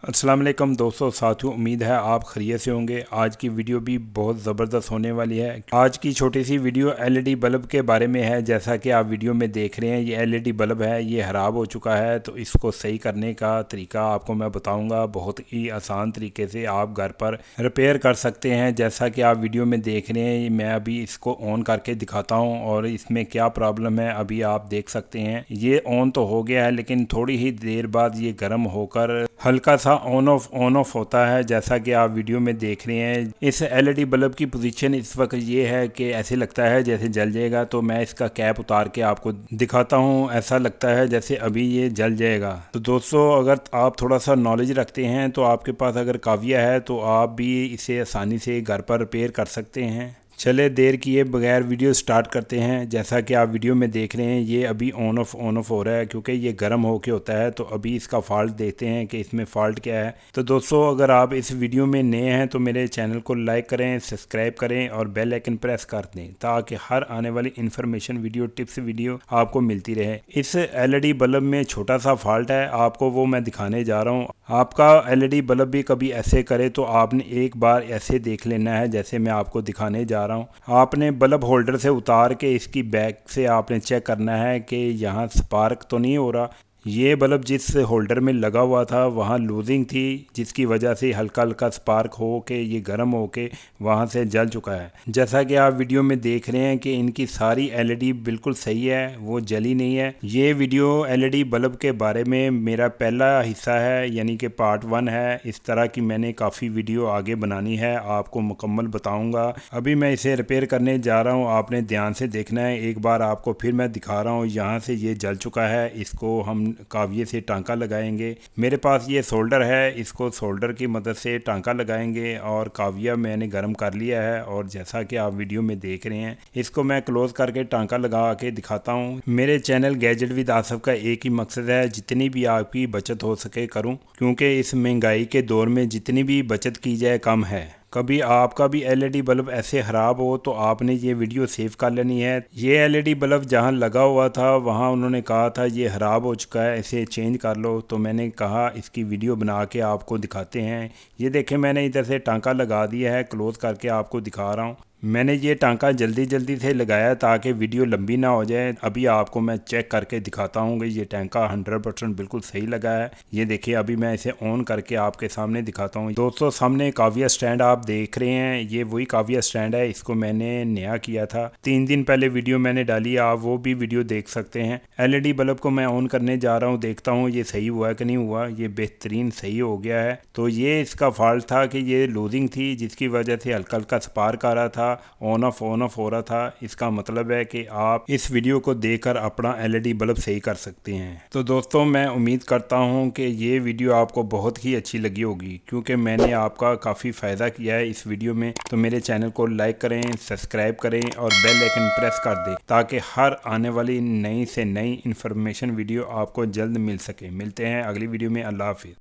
अस्सलाम वालेकुम दोस्तों, साथियों, उम्मीद है आप खैरियत से होंगे। आज की वीडियो भी बहुत ज़बरदस्त होने वाली है। आज की छोटी सी वीडियो एलईडी बल्ब के बारे में है। जैसा कि आप वीडियो में देख रहे हैं, ये एलईडी बल्ब है, ये ख़राब हो चुका है। तो इसको सही करने का तरीका आपको मैं बताऊंगा। बहुत ही आसान तरीके से आप घर पर रिपेयर कर सकते हैं। जैसा कि आप वीडियो में देख रहे हैं, मैं अभी इसको ऑन करके दिखाता हूँ और इसमें क्या प्रॉब्लम है अभी आप देख सकते हैं। ये ऑन तो हो गया है, लेकिन थोड़ी ही देर बाद ये गर्म होकर हल्का सा ऑन ऑफ होता है। जैसा कि आप वीडियो में देख रहे हैं, इस एलईडी बल्ब की पोजीशन इस वक्त ये है कि ऐसे लगता है जैसे जल जाएगा। तो मैं इसका कैप उतार के आपको दिखाता हूँ। ऐसा लगता है जैसे अभी ये जल जाएगा। तो दोस्तों, अगर आप थोड़ा सा नॉलेज रखते हैं तो आपके पास अगर काविया है तो आप भी इसे आसानी से घर पर रिपेयर कर सकते हैं। चले देर किए बगैर वीडियो स्टार्ट करते हैं। जैसा कि आप वीडियो में देख रहे हैं, ये अभी ऑन ऑफ हो रहा है क्योंकि ये गर्म होके होता है। तो अभी इसका फॉल्ट देखते हैं कि इसमें फॉल्ट क्या है। तो दोस्तों, अगर आप इस वीडियो में नए हैं तो मेरे चैनल को लाइक करें, सब्सक्राइब करें और बेल आइकन प्रेस कर दें ताकि हर आने वाली इन्फॉर्मेशन वीडियो, टिप्स वीडियो आपको मिलती रहे। इस एलईडी बल्ब में छोटा सा फॉल्ट है, आपको वो मैं दिखाने जा रहा हूँ। आपका एलईडी बल्ब भी कभी ऐसे करे तो आपने एक बार ऐसे देख लेना है जैसे मैं आपको दिखाने जा रहा हूँ। आपने बल्ब होल्डर से उतार के इसकी बैक से आपने चेक करना है कि यहाँ स्पार्क तो नहीं हो रहा। ये बल्ब जिस होल्डर में लगा हुआ था वहाँ लूजिंग थी, जिसकी वजह से हल्का हल्का स्पार्क हो के ये गर्म हो के वहाँ से जल चुका है। जैसा कि आप वीडियो में देख रहे हैं कि इनकी सारी एलईडी बिल्कुल सही है, वो जली नहीं है। ये वीडियो एलईडी बल्ब के बारे में मेरा पहला हिस्सा है, यानी कि पार्ट 1 है। इस तरह की मैंने काफ़ी वीडियो आगे बनानी है, आपको मुकम्मल बताऊँगा। अभी मैं इसे रिपेयर करने जा रहा हूँ, आपने ध्यान से देखना है। एक बार आपको फिर मैं दिखा रहा हूँ। यहाँ से ये जल चुका है, इसको हम काविये से टांका लगाएंगे। मेरे पास ये सोल्डर है, इसको सोल्डर की मदद से टांका लगाएंगे और काविया मैंने गर्म कर लिया है। और जैसा कि आप वीडियो में देख रहे हैं, इसको मैं क्लोज करके टांका लगा के दिखाता हूँ। मेरे चैनल गैजेट विद आसफ का एक ही मकसद है, जितनी भी आपकी बचत हो सके करूँ, क्योंकि इस महंगाई के दौर में जितनी भी बचत की जाए कम है। कभी आपका भी एलईडी बल्ब ऐसे ख़राब हो तो आपने ये वीडियो सेव कर लेनी है। ये एलईडी बल्ब जहाँ लगा हुआ था वहाँ उन्होंने कहा था ये ख़राब हो चुका है, इसे चेंज कर लो। तो मैंने कहा इसकी वीडियो बना के आपको दिखाते हैं। ये देखें, मैंने इधर से टांका लगा दिया है, क्लोज करके आपको दिखा रहा हूँ। मैंने ये टांका जल्दी जल्दी से लगाया ताकि वीडियो लंबी ना हो जाए। अभी आपको मैं चेक करके दिखाता हूँ कि ये टांका 100% बिल्कुल सही लगा है। ये देखिए, अभी मैं इसे ऑन करके आपके सामने दिखाता हूँ। दोस्तों, सामने काविया स्टैंड आप देख रहे हैं, ये वही काविया स्टैंड है। इसको मैंने नया किया था, 3 दिन पहले वीडियो मैंने डाली, आप वो भी वीडियो देख सकते हैं। एलईडी बल्ब को मैं ऑन करने जा रहा हूँ, देखता हूँ ये सही हुआ कि नहीं हुआ। ये बेहतरीन सही हो गया है। तो ये इसका फॉल्ट था कि ये लूजिंग थी, जिसकी वजह से हल्का हल्का स्पार्क आ रहा था, ऑन ऑफ हो रहा था। इसका मतलब है कि आप इस वीडियो को देखकर अपना एलईडी बल्ब सही कर सकते हैं। तो दोस्तों, मैं उम्मीद करता हूं कि ये वीडियो आपको बहुत ही अच्छी लगी होगी, क्योंकि मैंने आपका काफ़ी फ़ायदा किया है इस वीडियो में। तो मेरे चैनल को लाइक करें, सब्सक्राइब करें और बेल आइकन प्रेस कर दें ताकि हर आने वाली नई से नई इन्फॉर्मेशन वीडियो आपको जल्द मिल सके। मिलते हैं अगली वीडियो में। अल्लाह हाफिज़।